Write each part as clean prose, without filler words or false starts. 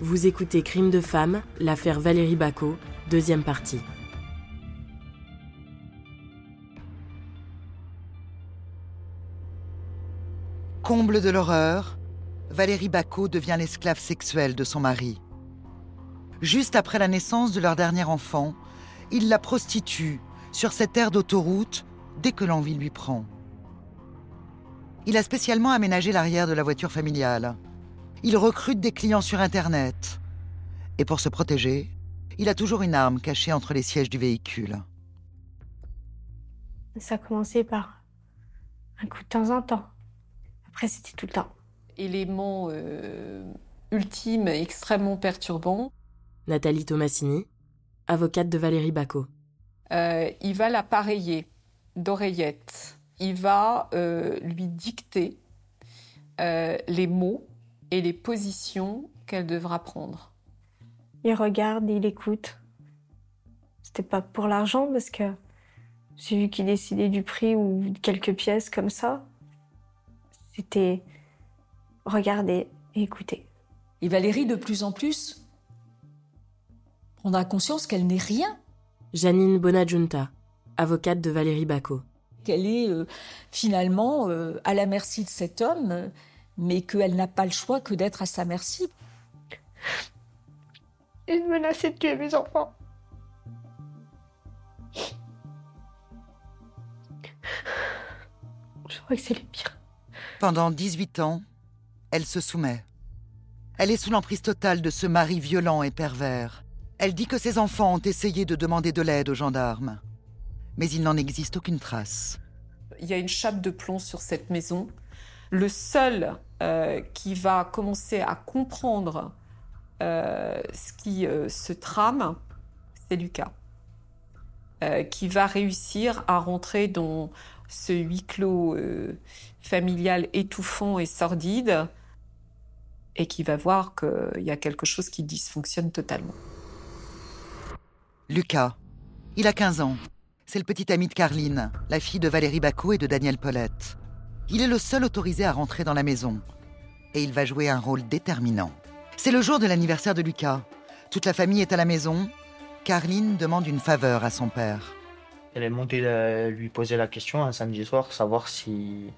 Vous écoutez Crime de femme, l'affaire Valérie Bacot, deuxième partie. Comble de l'horreur, Valérie Bacot devient l'esclave sexuelle de son mari. Juste après la naissance de leur dernier enfant, il la prostitue sur cette aire d'autoroute dès que l'envie lui prend. Il a spécialement aménagé l'arrière de la voiture familiale. Il recrute des clients sur Internet. Et pour se protéger, il a toujours une arme cachée entre les sièges du véhicule. Ça a commencé par un coup de temps en temps. Après, c'était tout le temps. Élément ultime, extrêmement perturbant. Nathalie Tomassini, avocate de Valérie Bacot. Il va la pareiller d'oreillette. Il va lui dicter les mots et les positions qu'elle devra prendre. Il regarde, il écoute. C'était pas pour l'argent parce que j'ai vu qu'il décidait du prix ou de quelques pièces comme ça. C'était regarder et écouter. Et Valérie, de plus en plus, prendra conscience qu'elle n'est rien. Janine Bonadjunta, avocate de Valérie Bacot. Qu'elle est finalement à la merci de cet homme, mais qu'elle n'a pas le choix que d'être à sa merci. Il menaçait de tuer mes enfants. Je crois que c'est le pire. Pendant 18 ans, elle se soumet. Elle est sous l'emprise totale de ce mari violent et pervers. Elle dit que ses enfants ont essayé de demander de l'aide aux gendarmes. Mais il n'en existe aucune trace. Il y a une chape de plomb sur cette maison. Le seul qui va commencer à comprendre ce qui se trame, c'est Lucas, qui va réussir à rentrer dans ce huis clos familial étouffant et sordide et qui va voir qu'il y a quelque chose qui dysfonctionne totalement. Lucas, il a 15 ans. C'est le petit ami de Carline, la fille de Valérie Bacot et de Daniel Paulette. Il est le seul autorisé à rentrer dans la maison. Et il va jouer un rôle déterminant. C'est le jour de l'anniversaire de Lucas. Toute la famille est à la maison. Carline demande une faveur à son père. Elle est montée lui poser la question un samedi soir, savoir si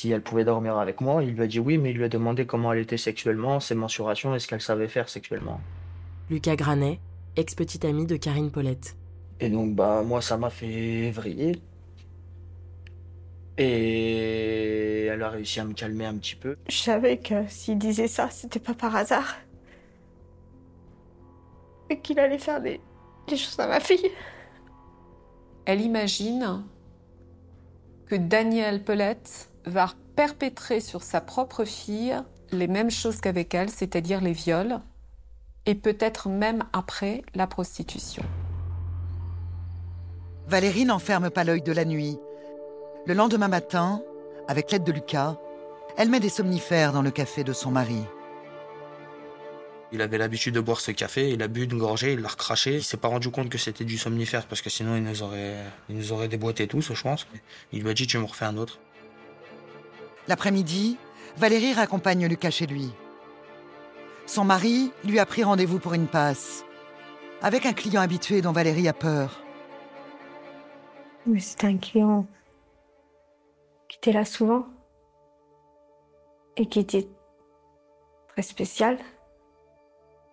elle pouvait dormir avec moi. Il lui a dit oui, mais il lui a demandé comment elle était sexuellement, ses mensurations et ce qu'elle savait faire sexuellement. Lucas Granet, ex-petit ami de Karine Paulette. Et donc, moi, ça m'a fait vriller. Et elle a réussi à me calmer un petit peu. Je savais que s'il disait ça, c'était pas par hasard. Et qu'il allait faire des choses à ma fille. Elle imagine que Daniel Paulette va perpétrer sur sa propre fille les mêmes choses qu'avec elle, c'est-à-dire les viols, et peut-être même après la prostitution. Valérie n'enferme pas l'œil de la nuit. Le lendemain matin, avec l'aide de Lucas, elle met des somnifères dans le café de son mari. Il avait l'habitude de boire ce café, il a bu une gorgée, il l'a recraché. Il s'est pas rendu compte que c'était du somnifère parce que sinon il nous aurait déboîté tous, je pense. Il lui a dit tu me refais un autre. L'après-midi, Valérie raccompagne Lucas chez lui. Son mari lui a pris rendez-vous pour une passe, avec un client habitué dont Valérie a peur. Mais c'était un client qui était là souvent et qui était très spécial.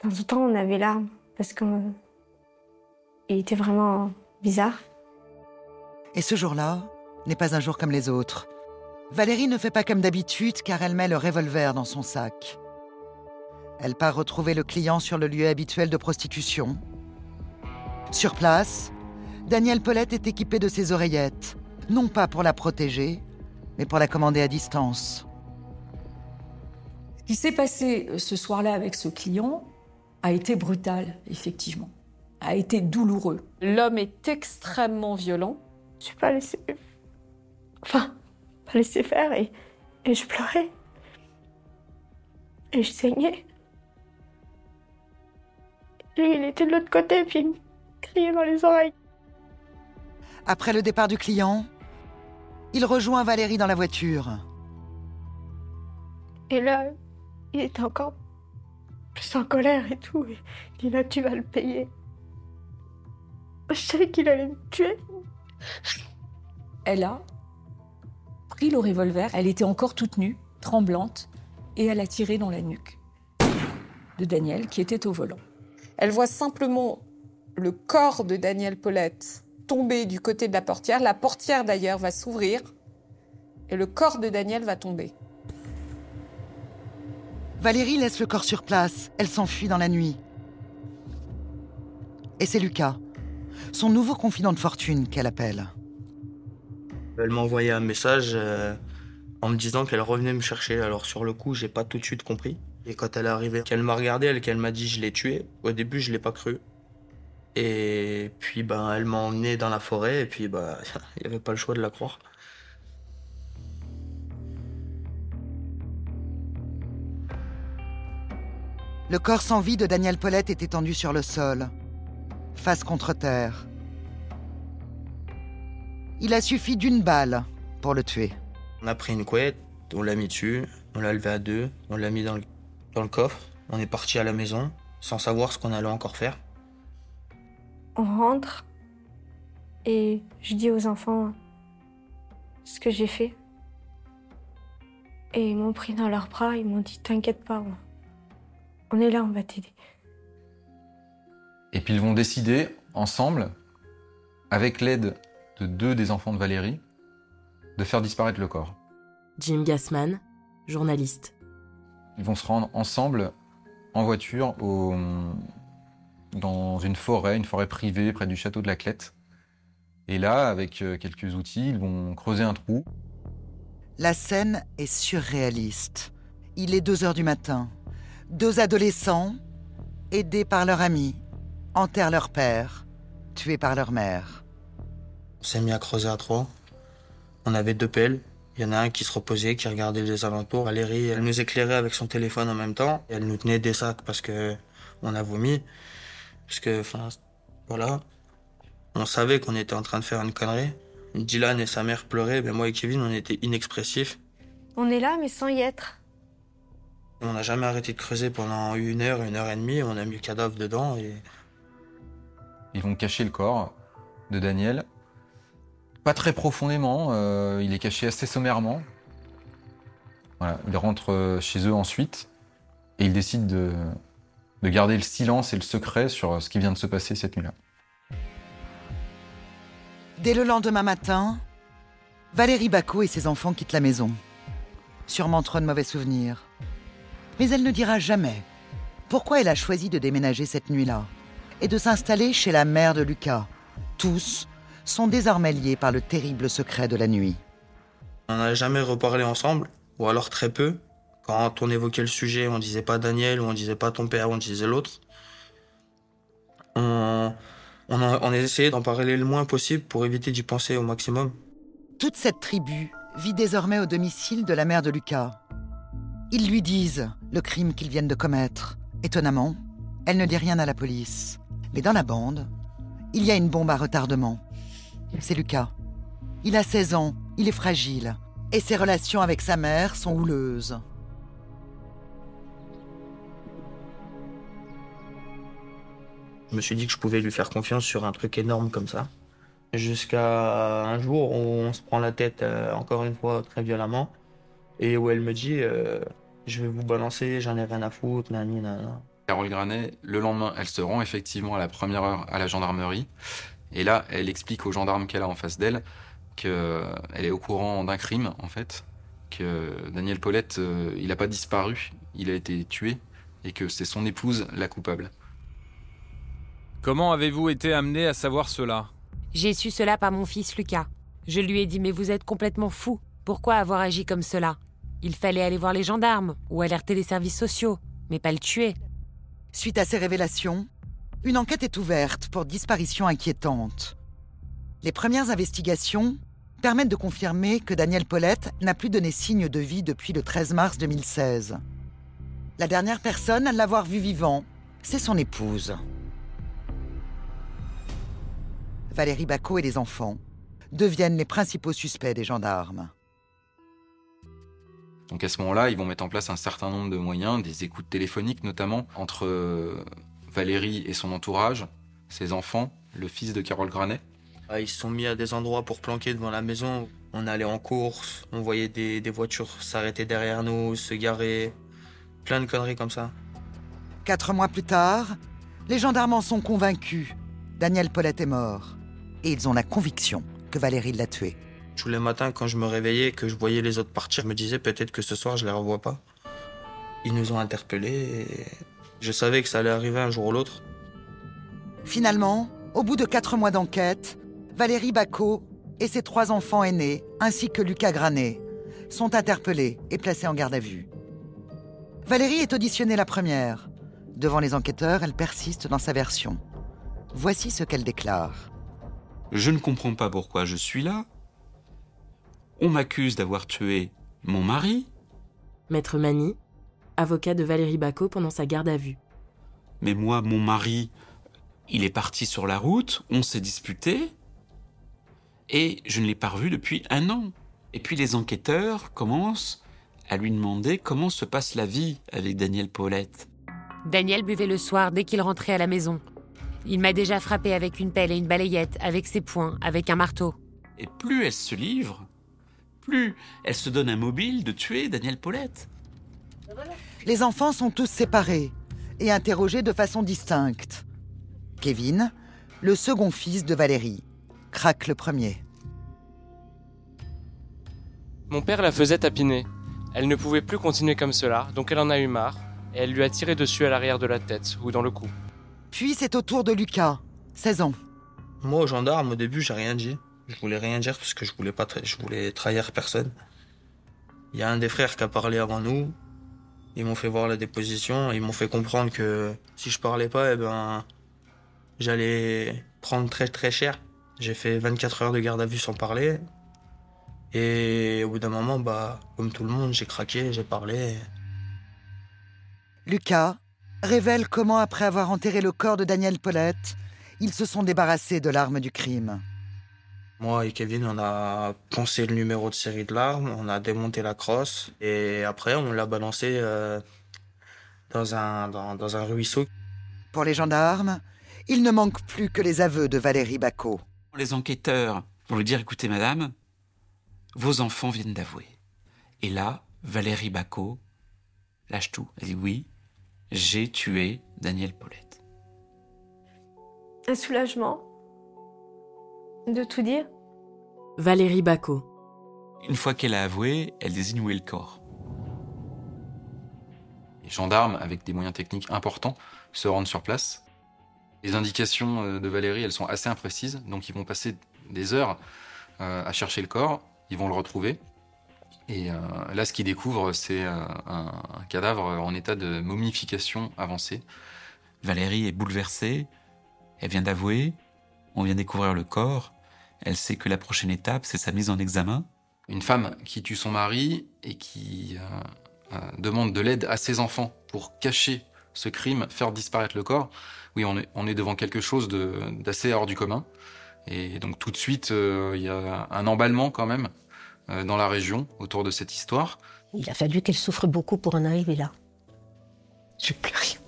De temps en temps, on avait larmes parce qu'il était vraiment bizarre. Et ce jour-là n'est pas un jour comme les autres. Valérie ne fait pas comme d'habitude car elle met le revolver dans son sac. Elle part retrouver le client sur le lieu habituel de prostitution. Sur place, Daniel Paulette est équipé de ses oreillettes, non pas pour la protéger, mais pour la commander à distance. Ce qui s'est passé ce soir-là avec ce client a été brutal, effectivement. A été douloureux. L'homme est extrêmement violent. Je suis pas laissée faire et je pleurais. Et je saignais. Lui, il était de l'autre côté, puis il me criait dans les oreilles. Après le départ du client, il rejoint Valérie dans la voiture. Et là, il était encore plus en colère et tout. Et il dit là, tu vas le payer. Je savais qu'il allait me tuer. Elle a pris le revolver, elle était encore toute nue, tremblante, et elle a tiré dans la nuque de Daniel qui était au volant. Elle voit simplement le corps de Daniel Paulette tomber du côté de la portière. La portière d'ailleurs va s'ouvrir et le corps de Daniel va tomber. Valérie laisse le corps sur place. Elle s'enfuit dans la nuit. Et c'est Lucas, son nouveau confident de fortune, qu'elle appelle. Elle m'a envoyé un message en me disant qu'elle revenait me chercher. Alors sur le coup, j'ai pas tout de suite compris. Et quand elle est arrivée, qu'elle m'a regardé, qu'elle m'a dit je l'ai tué, au début je l'ai pas cru. Et puis elle m'a emmené dans la forêt et puis il y avait pas le choix de la croire. Le corps sans vie de Daniel Paulette est étendu sur le sol, face contre terre. Il a suffi d'une balle pour le tuer. On a pris une couette, on l'a mis dessus, on l'a levé à deux, on l'a mis dans le coffre. On est parti à la maison sans savoir ce qu'on allait encore faire. On rentre et je dis aux enfants ce que j'ai fait. Et ils m'ont pris dans leurs bras, ils m'ont dit « T'inquiète pas, on est là, on va t'aider. » Et puis ils vont décider ensemble, avec l'aide de 2 des enfants de Valérie, de faire disparaître le corps. Jim Gassman, journaliste. Ils vont se rendre ensemble en voiture dans une forêt privée près du château de la Clette. Et là, avec quelques outils, ils vont creuser un trou. La scène est surréaliste. Il est 2h du matin. 2 adolescents, aidés par leur ami, enterrent leur père, tués par leur mère. On s'est mis à creuser à 3. On avait 2 pelles. Il y en a un qui se reposait, qui regardait les alentours. Valérie, elle nous éclairait avec son téléphone en même temps. Et elle nous tenait des sacs parce que on a vomi. Parce que, voilà. On savait qu'on était en train de faire une connerie. Dylan et sa mère pleuraient. Moi et Kevin, on était inexpressifs. On est là, mais sans y être. On n'a jamais arrêté de creuser pendant 1 heure, 1 heure et demie. On a mis le cadavre dedans et... Ils vont cacher le corps de Daniel. Pas très profondément, il est caché assez sommairement. Voilà, ils rentrent chez eux ensuite et ils décident de garder le silence et le secret sur ce qui vient de se passer cette nuit-là. Dès le lendemain matin, Valérie Bacot et ses enfants quittent la maison. Sûrement trop de mauvais souvenirs. Mais elle ne dira jamais pourquoi elle a choisi de déménager cette nuit-là et de s'installer chez la mère de Lucas. Tous sont désormais liés par le terrible secret de la nuit. On n'a jamais reparlé ensemble, ou alors très peu. Quand on évoquait le sujet, on disait pas Daniel, ou on disait pas ton père, on disait l'autre. On a essayé d'en parler le moins possible pour éviter d'y penser au maximum. Toute cette tribu vit désormais au domicile de la mère de Lucas. Ils lui disent le crime qu'ils viennent de commettre. Étonnamment, elle ne dit rien à la police. Mais dans la bande, il y a une bombe à retardement. C'est Lucas. Il a 16 ans, il est fragile. Et ses relations avec sa mère sont houleuses. Je me suis dit que je pouvais lui faire confiance sur un truc énorme comme ça. Jusqu'à un jour où on se prend la tête, encore une fois, très violemment. Et où elle me dit je vais vous balancer, j'en ai rien à foutre, nani, nana. Carole Granet, le lendemain, elle se rend effectivement à la première heure à la gendarmerie. Et là, elle explique aux gendarmes qu'elle a en face d'elle qu'elle est au courant d'un crime, en fait. Que Daniel Paulette, il n'a pas disparu, il a été tué. Et que c'est son épouse la coupable. Comment avez-vous été amené à savoir cela ? J'ai su cela par mon fils Lucas. Je lui ai dit « Mais vous êtes complètement fou. Pourquoi avoir agi comme cela ? Il fallait aller voir les gendarmes ou alerter les services sociaux, mais pas le tuer. » Suite à ces révélations, une enquête est ouverte pour disparition inquiétante. Les premières investigations permettent de confirmer que Daniel Paulette n'a plus donné signe de vie depuis le 13 mars 2016. La dernière personne à l'avoir vu vivant, c'est son épouse. Valérie Bacot et les enfants deviennent les principaux suspects des gendarmes. Donc à ce moment-là, ils vont mettre en place un certain nombre de moyens, des écoutes téléphoniques notamment, entre Valérie et son entourage, ses enfants, le fils de Carole Granet. Ils se sont mis à des endroits pour planquer devant la maison. On allait en course, on voyait des voitures s'arrêter derrière nous, se garer, plein de conneries comme ça. 4 mois plus tard, les gendarmes en sont convaincus. Daniel Paulette est mort. Et ils ont la conviction que Valérie l'a tué. Tous les matins, quand je me réveillais, que je voyais les autres partir, je me disais peut-être que ce soir, je les revois pas. Ils nous ont interpellés et je savais que ça allait arriver un jour ou l'autre. Finalement, au bout de 4 mois d'enquête, Valérie Bacot et ses 3 enfants aînés, ainsi que Lucas Granet, sont interpellés et placés en garde à vue. Valérie est auditionnée la première. Devant les enquêteurs, elle persiste dans sa version. Voici ce qu'elle déclare. Je ne comprends pas pourquoi je suis là. On m'accuse d'avoir tué mon mari. Maître Mani, avocat de Valérie Bacot pendant sa garde à vue. Mais moi, mon mari, il est parti sur la route, on s'est disputé, et je ne l'ai pas revu depuis 1 an. Et puis les enquêteurs commencent à lui demander comment se passe la vie avec Daniel Paulette. Daniel buvait le soir dès qu'il rentrait à la maison. Il m'a déjà frappé avec une pelle et une balayette, avec ses poings, avec un marteau. Et plus elle se livre, plus elle se donne un mobile de tuer Daniel Paulette. Les enfants sont tous séparés et interrogés de façon distincte. Kevin, le second fils de Valérie, craque le premier. Mon père la faisait tapiner. Elle ne pouvait plus continuer comme cela, donc elle en a eu marre, et elle lui a tiré dessus à l'arrière de la tête ou dans le cou. Puis c'est au tour de Lucas, 16 ans. Moi, aux gendarmes, au début, j'ai rien dit. Je voulais rien dire parce que je voulais trahir personne. Il y a un des frères qui a parlé avant nous. Ils m'ont fait voir la déposition. Ils m'ont fait comprendre que si je parlais pas, j'allais prendre très très cher. J'ai fait 24 heures de garde à vue sans parler. Et au bout d'un moment, comme tout le monde, j'ai craqué, j'ai parlé. Lucas révèle comment, après avoir enterré le corps de Daniel Paulette, ils se sont débarrassés de l'arme du crime. Moi et Kevin, on a poncé le numéro de série de l'arme, on a démonté la crosse et après on l'a balancé dans un ruisseau. Pour les gendarmes, il ne manque plus que les aveux de Valérie Bacot. Les enquêteurs vont lui dire, écoutez madame, vos enfants viennent d'avouer. Et là, Valérie Bacot lâche tout. Elle dit oui, j'ai tué Daniel Paulette. Un soulagement de tout dire. Valérie Bacot. Une fois qu'elle a avoué, elle désigne où est le corps. Les gendarmes, avec des moyens techniques importants, se rendent sur place. Les indications de Valérie, elles sont assez imprécises, donc ils vont passer des heures à chercher le corps, ils vont le retrouver. Et là, ce qu'ils découvrent, c'est un cadavre en état de momification avancée. Valérie est bouleversée, elle vient d'avouer, on vient découvrir le corps, elle sait que la prochaine étape, c'est sa mise en examen. Une femme qui tue son mari et qui demande de l'aide à ses enfants pour cacher ce crime, faire disparaître le corps, oui, on est devant quelque chose d'assez hors du commun. Et donc tout de suite, il y a un emballement quand même dans la région autour de cette histoire. Il a fallu qu'elle souffre beaucoup pour en arriver là. Je peux rien.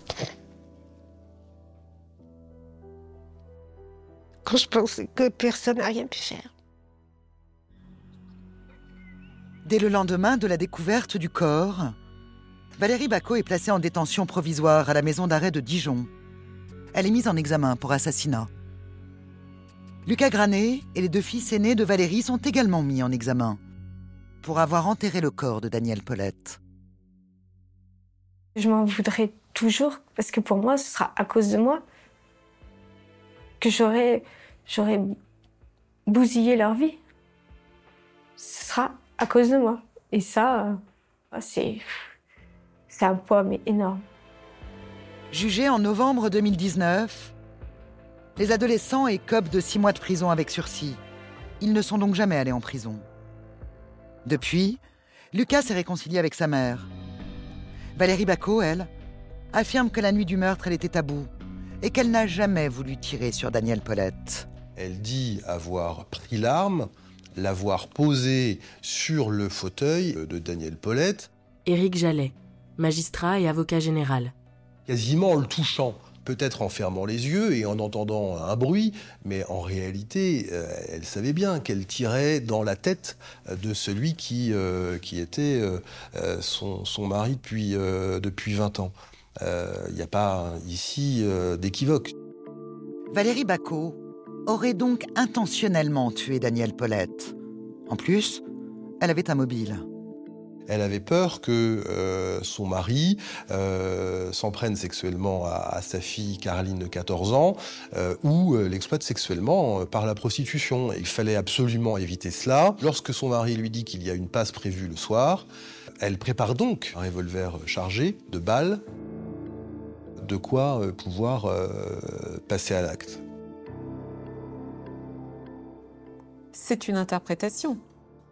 Quand je pensais que personne n'a rien pu faire. Dès le lendemain de la découverte du corps, Valérie Bacot est placée en détention provisoire à la maison d'arrêt de Dijon. Elle est mise en examen pour assassinat. Lucas Granet et les 2 fils aînés de Valérie sont également mis en examen pour avoir enterré le corps de Daniel Paulette. Je m'en voudrais toujours parce que pour moi, ce sera à cause de moi que j'aurais bousillé leur vie. Ce sera à cause de moi. Et ça, c'est un poids mais énorme. Jugés en novembre 2019, les adolescents écopent de 6 mois de prison avec sursis. Ils ne sont donc jamais allés en prison. Depuis, Lucas s'est réconcilié avec sa mère. Valérie Bacot, elle, affirme que la nuit du meurtre, elle était à bout et qu'elle n'a jamais voulu tirer sur Daniel Paulette. Elle dit avoir pris l'arme, l'avoir posé sur le fauteuil de Daniel Paulette. Éric Jallet, magistrat et avocat général. Quasiment en le touchant, peut-être en fermant les yeux et en entendant un bruit, mais en réalité, elle savait bien qu'elle tirait dans la tête de celui qui était son mari depuis 20 ans. Il n'y a pas ici d'équivoque. Valérie Bacot aurait donc intentionnellement tué Daniel Paulette. En plus, elle avait un mobile. Elle avait peur que son mari s'en prenne sexuellement à sa fille Caroline de 14 ans ou l'exploite sexuellement par la prostitution. Il fallait absolument éviter cela. Lorsque son mari lui dit qu'il y a une passe prévue le soir, elle prépare donc un revolver chargé de balles, de quoi pouvoir passer à l'acte. C'est une interprétation.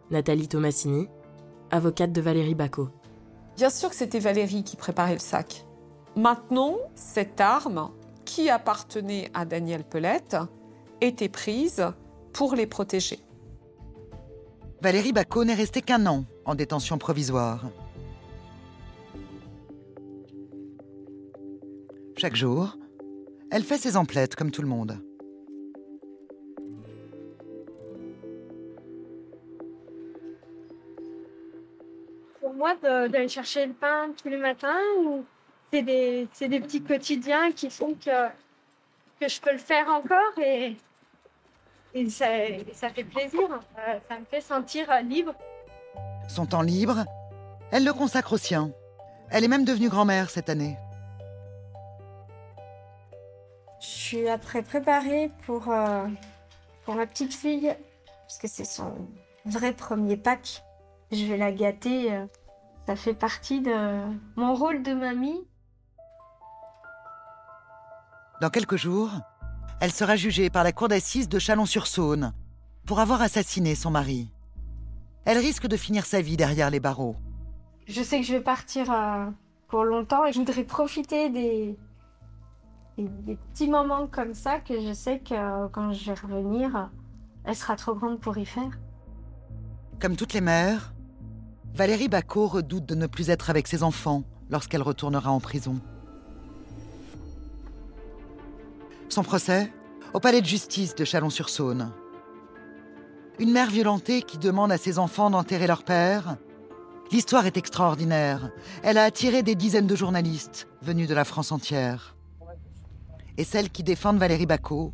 Nathalie Tomassini, avocate de Valérie Bacot. Bien sûr que c'était Valérie qui préparait le sac. Maintenant, cette arme, qui appartenait à Daniel Paulette, était prise pour les protéger. Valérie Bacot n'est restée qu'1 an en détention provisoire. Chaque jour, elle fait ses emplettes comme tout le monde. Pour moi, d'aller chercher le pain tous les matins, c'est des petits quotidiens qui font que je peux le faire encore et ça fait plaisir. Ça me fait sentir libre. Son temps libre, elle le consacre au sien. Elle est même devenue grand-mère cette année. Je suis après préparée pour ma petite fille, parce que c'est son vrai premier Pâques. Je vais la gâter. Ça fait partie de mon rôle de mamie. Dans quelques jours, elle sera jugée par la cour d'assises de Chalon-sur-Saône pour avoir assassiné son mari. Elle risque de finir sa vie derrière les barreaux. Je sais que je vais partir pour longtemps et je voudrais profiter des petits moments comme ça que je sais que quand je vais revenir, elle sera trop grande pour y faire. Comme toutes les mères, Valérie Bacot redoute de ne plus être avec ses enfants lorsqu'elle retournera en prison. Son procès au palais de justice de Chalon-sur-Saône. Une mère violentée qui demande à ses enfants d'enterrer leur père. L'histoire est extraordinaire. Elle a attiré des dizaines de journalistes venus de la France entière. Et celles qui défendent Valérie Bacot,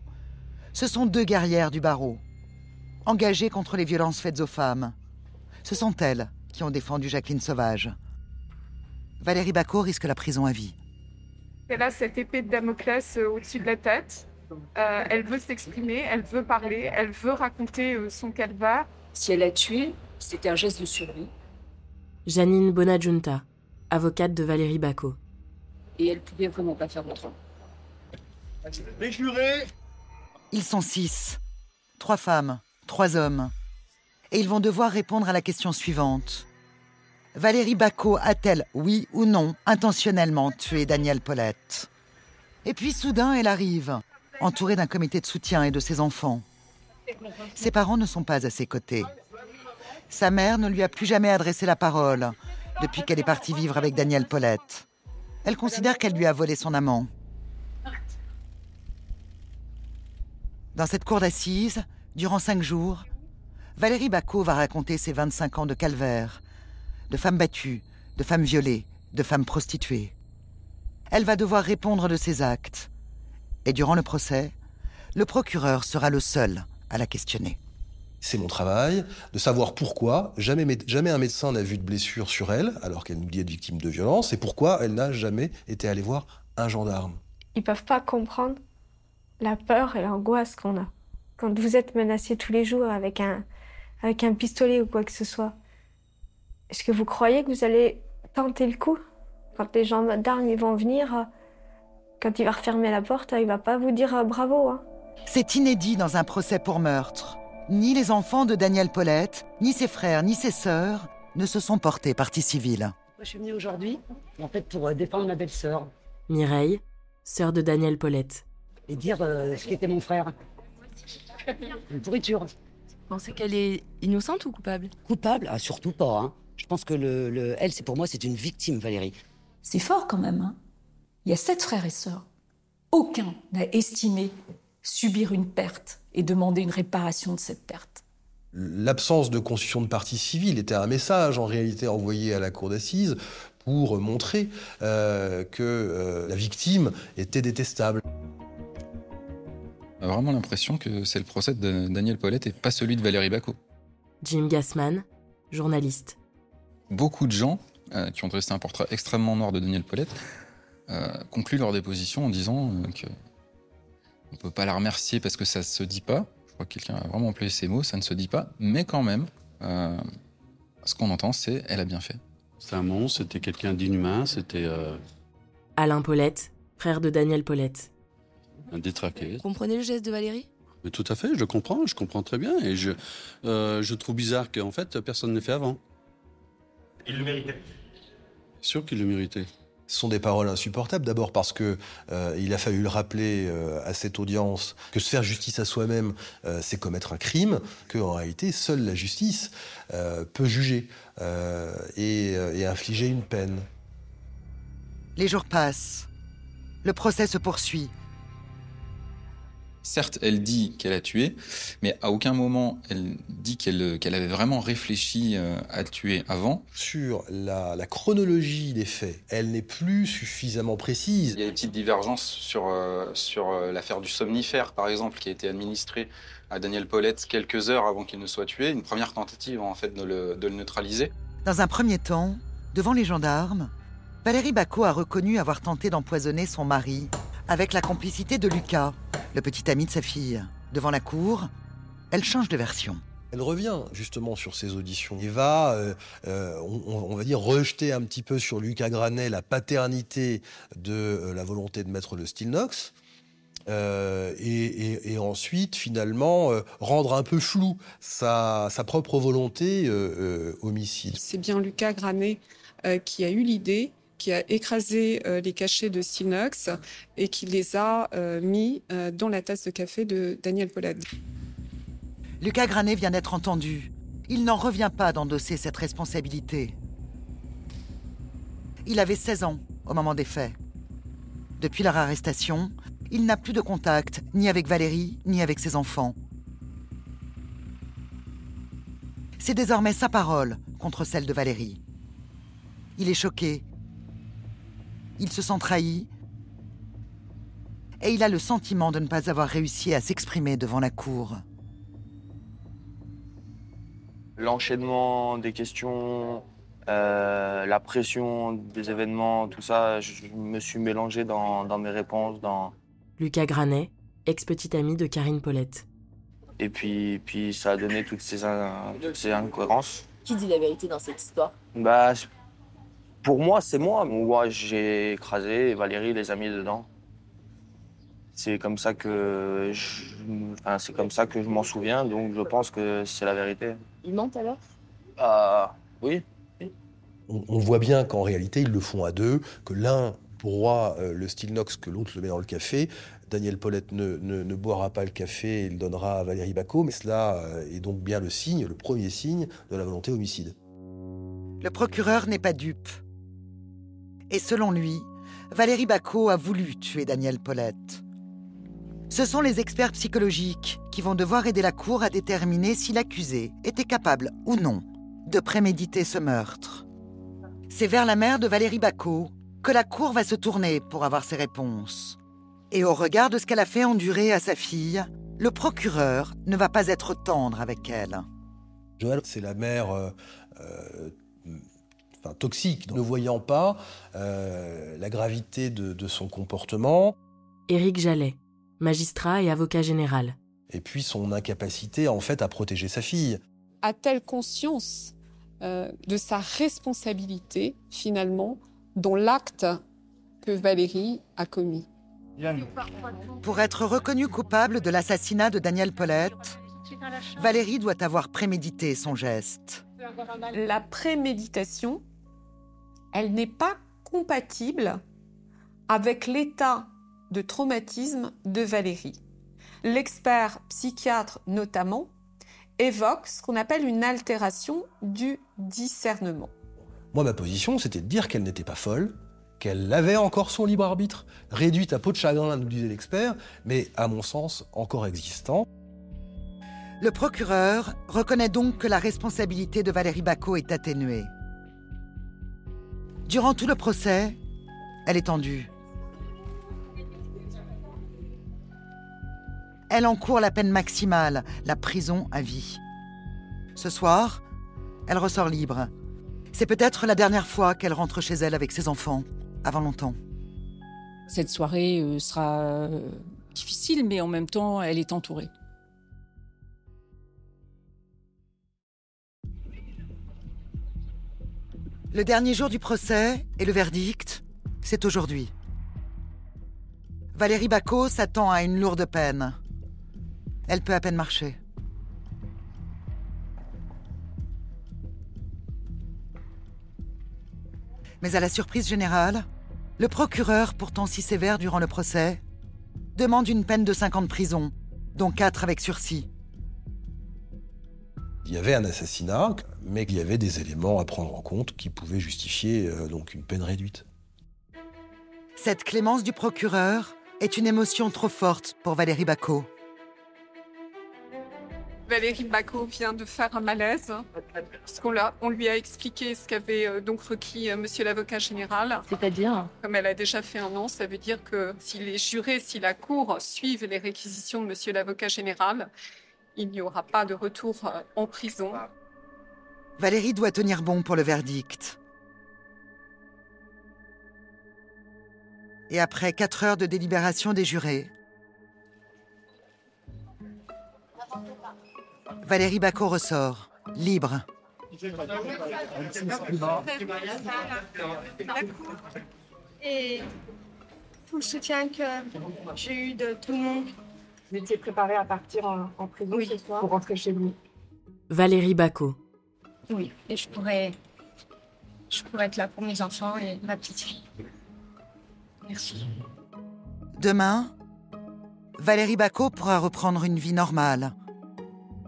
ce sont 2 guerrières du barreau, engagées contre les violences faites aux femmes. Ce sont elles qui ont défendu Jacqueline Sauvage. Valérie Bacot risque la prison à vie. Elle a cette épée de Damoclès au-dessus de la tête. Elle veut s'exprimer, elle veut parler, elle veut raconter son calvaire. Si elle a tué, c'était un geste de survie. Janine Bonadjunta, avocate de Valérie Bacot. Et elle pouvait vraiment pas faire autrement. Les jurés. Ils sont 6. 3 femmes, 3 hommes. Et ils vont devoir répondre à la question suivante. Valérie Bacot a-t-elle, oui ou non, intentionnellement tué Daniel Paulette? Et puis soudain, elle arrive, entourée d'un comité de soutien et de ses enfants. Ses parents ne sont pas à ses côtés. Sa mère ne lui a plus jamais adressé la parole depuis qu'elle est partie vivre avec Daniel Paulette. Elle considère qu'elle lui a volé son amant. Dans cette cour d'assises, durant 5 jours, Valérie Bacot va raconter ses 25 ans de calvaire, de femmes battues, de femmes violées, de femmes prostituées. Elle va devoir répondre de ses actes. Et durant le procès, le procureur sera le seul à la questionner. C'est mon travail de savoir pourquoi jamais un médecin n'a vu de blessure sur elle, alors qu'elle nous dit être victime de violence, et pourquoi elle n'a jamais été allée voir un gendarme. Ils peuvent pas comprendre la peur et l'angoisse qu'on a. Quand vous êtes menacé tous les jours avec un pistolet ou quoi que ce soit, est-ce que vous croyez que vous allez tenter le coup? Quand les gendarmes ils vont venir, quand il va refermer la porte, il va pas vous dire bravo. Hein. C'est inédit dans un procès pour meurtre. Ni les enfants de Daniel Paulette, ni ses frères, ni ses sœurs ne se sont portés partie civile. Moi, je suis venue aujourd'hui, en fait, pour défendre ma belle-sœur. Mireille, sœur de Daniel Paulette. Et dire ce qu'était mon frère. Une pourriture. Vous pensez qu'elle est innocente ou coupable? Coupable? Ah, surtout pas. Hein. Je pense que elle, pour moi, c'est une victime, Valérie. C'est fort quand même. Hein. Il y a 7 frères et sœurs. Aucun n'a estimé subir une perte et demander une réparation de cette perte. L'absence de constitution de partie civile était un message en réalité envoyé à la cour d'assises pour montrer que la victime était détestable. On a vraiment l'impression que c'est le procès de Daniel Paulette et pas celui de Valérie Bacot. Jim Gassman, journaliste. Beaucoup de gens qui ont dressé un portrait extrêmement noir de Daniel Paulette concluent leur déposition en disant qu'on ne peut pas la remercier parce que ça ne se dit pas. Je crois que quelqu'un a vraiment employé ces mots, ça ne se dit pas. Mais quand même, ce qu'on entend, c'est « elle a bien fait ». C'était un monstre, c'était quelqu'un d'inhumain, c'était... Alain Paulette, frère de Daniel Paulette. Un détraqué. Vous comprenez le geste de Valérie? Mais tout à fait, je comprends très bien. Et je trouve bizarre qu'en fait, personne ne l'ait fait avant. Il le méritait. Sûr qu'il le méritait. Ce sont des paroles insupportables, d'abord parce que il a fallu le rappeler à cette audience que se faire justice à soi-même, c'est commettre un crime, qu'en réalité, seule la justice peut juger et infliger une peine. Les jours passent. Le procès se poursuit. Certes, elle dit qu'elle a tué, mais à aucun moment elle dit qu'elle avait vraiment réfléchi à le tuer avant. Sur la chronologie des faits, elle n'est plus suffisamment précise. Il y a des petites divergences sur l'affaire du somnifère, par exemple, qui a été administré à Daniel Paulette quelques heures avant qu'il ne soit tué. Une première tentative, en fait, de le neutraliser. Dans un premier temps, devant les gendarmes, Valérie Bacot a reconnu avoir tenté d'empoisonner son mari avec la complicité de Lucas, le petit ami de sa fille. Devant la cour, elle change de version. Elle revient justement sur ses auditions et va, on va dire, rejeter un petit peu sur Lucas Granet la paternité de la volonté de mettre le Stilnox. Et ensuite, finalement, rendre un peu flou sa propre volonté homicide. C'est bien Lucas Granet qui a eu l'idée, qui a écrasé les cachets de Stilnox et qui les a mis dans la tasse de café de Daniel Paulette. Lucas Granet vient d'être entendu. Il n'en revient pas d'endosser cette responsabilité. Il avait 16 ans au moment des faits. Depuis leur arrestation, il n'a plus de contact ni avec Valérie, ni avec ses enfants. C'est désormais sa parole contre celle de Valérie. Il est choqué. Il se sent trahi. Et il a le sentiment de ne pas avoir réussi à s'exprimer devant la cour. L'enchaînement des questions, la pression des événements, tout ça, je me suis mélangé dans mes réponses. Lucas Granet, ex-petit ami de Karine Paulette. Et puis ça a donné toutes ces incohérences. Qui dit la vérité dans cette histoire? Pour moi, c'est moi. Moi, j'ai écrasé et Valérie les a mis dedans. C'est comme ça que je m'en souviens, donc je pense que c'est la vérité. Ils mentent alors? Oui. On voit bien qu'en réalité, ils le font à deux, que l'un broie le Stilnox, que l'autre le met dans le café. Daniel Paulette ne boira pas le café et le donnera à Valérie Bacot, mais cela est donc bien le premier signe de la volonté homicide. Le procureur n'est pas dupe. Et selon lui, Valérie Bacot a voulu tuer Daniel Paulette. Ce sont les experts psychologiques qui vont devoir aider la cour à déterminer si l'accusé était capable ou non de préméditer ce meurtre. C'est vers la mère de Valérie Bacot que la cour va se tourner pour avoir ses réponses. Et au regard de ce qu'elle a fait endurer à sa fille, le procureur ne va pas être tendre avec elle. Joëlle, c'est la mère toxique, ne voyant pas la gravité de son comportement. Éric Jallet, magistrat et avocat général. Et puis son incapacité, en fait, à protéger sa fille. A-t-elle conscience de sa responsabilité, finalement, dans l'acte que Valérie a commis? Pour être reconnue coupable de l'assassinat de Daniel Paulette, Valérie doit avoir prémédité son geste. La préméditation, elle n'est pas compatible avec l'état de traumatisme de Valérie. L'expert psychiatre notamment évoque ce qu'on appelle une altération du discernement. Moi, ma position, c'était de dire qu'elle n'était pas folle, qu'elle avait encore son libre arbitre, réduite à peau de chagrin, nous disait l'expert, mais à mon sens, encore existant. Le procureur reconnaît donc que la responsabilité de Valérie Bacot est atténuée. Durant tout le procès, elle est tendue. Elle encourt la peine maximale, la prison à vie. Ce soir, elle ressort libre. C'est peut-être la dernière fois qu'elle rentre chez elle avec ses enfants, avant longtemps. Cette soirée sera difficile, mais en même temps, elle est entourée. Le dernier jour du procès et le verdict, c'est aujourd'hui. Valérie Bacot s'attend à une lourde peine. Elle peut à peine marcher. Mais à la surprise générale, le procureur, pourtant si sévère durant le procès, demande une peine de 5 ans de prison, dont 4 avec sursis. Il y avait un assassinat, mais il y avait des éléments à prendre en compte qui pouvaient justifier donc une peine réduite. Cette clémence du procureur est une émotion trop forte pour Valérie Bacot. Valérie Bacot vient de faire un malaise, puisqu'on lui a expliqué ce qu'avait donc requis monsieur l'avocat général. C'est-à-dire ? Comme elle a déjà fait un an, ça veut dire que si les jurés, si la cour suivent les réquisitions de monsieur l'avocat général, il n'y aura pas de retour en prison. Valérie doit tenir bon pour le verdict. Et après 4 heures de délibération des jurés, Valérie Bacot ressort, libre. Et tout le soutien que j'ai eu de tout le monde. Vous étiez préparée à partir en prison ce soir pour rentrer chez vous? Valérie Bacot. Oui, et je pourrais être là pour mes enfants et ma petite fille. Merci. Demain, Valérie Bacot pourra reprendre une vie normale.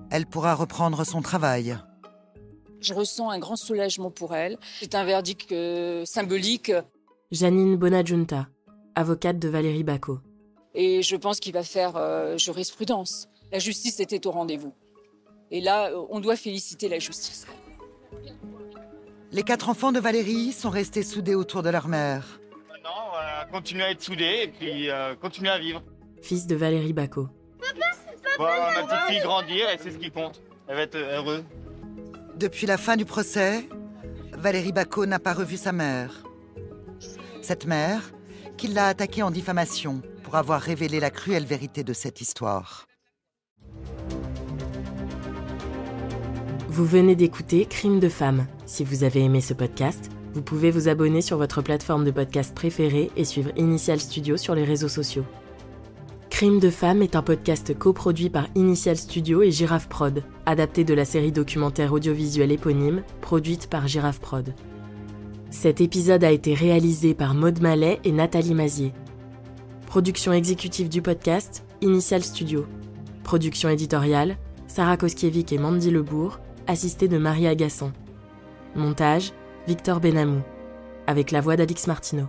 Elle pourra reprendre son travail. Je ressens un grand soulagement pour elle. C'est un verdict symbolique. Janine Bonadjunta, avocate de Valérie Bacot. Et je pense qu'il va faire jurisprudence. La justice était au rendez-vous. Et là, on doit féliciter la justice. Les 4 enfants de Valérie sont restés soudés autour de leur mère. Maintenant, continuer à être soudés et puis continuer à vivre. Fils de Valérie Bacot. Voir ma petite fille grandir et c'est ce qui compte. Elle va être heureuse. Depuis la fin du procès, Valérie Bacot n'a pas revu sa mère. Cette mère qui l'a attaquée en diffamation pour avoir révélé la cruelle vérité de cette histoire. Vous venez d'écouter Crime de femme. Si vous avez aimé ce podcast, vous pouvez vous abonner sur votre plateforme de podcast préférée et suivre Initial Studio sur les réseaux sociaux. Crime de femme est un podcast coproduit par Initial Studio et Girafe Prod, adapté de la série documentaire audiovisuelle éponyme, produite par Girafe Prod. Cet épisode a été réalisé par Maude Mallet et Nathalie Mazier. Production exécutive du podcast, Initial Studio. Production éditoriale, Sarah Koskiewicz et Mandy Lebourg, assistée de Marie Agasson. Montage, Victor Benamou, avec la voix d'Alix Martineau.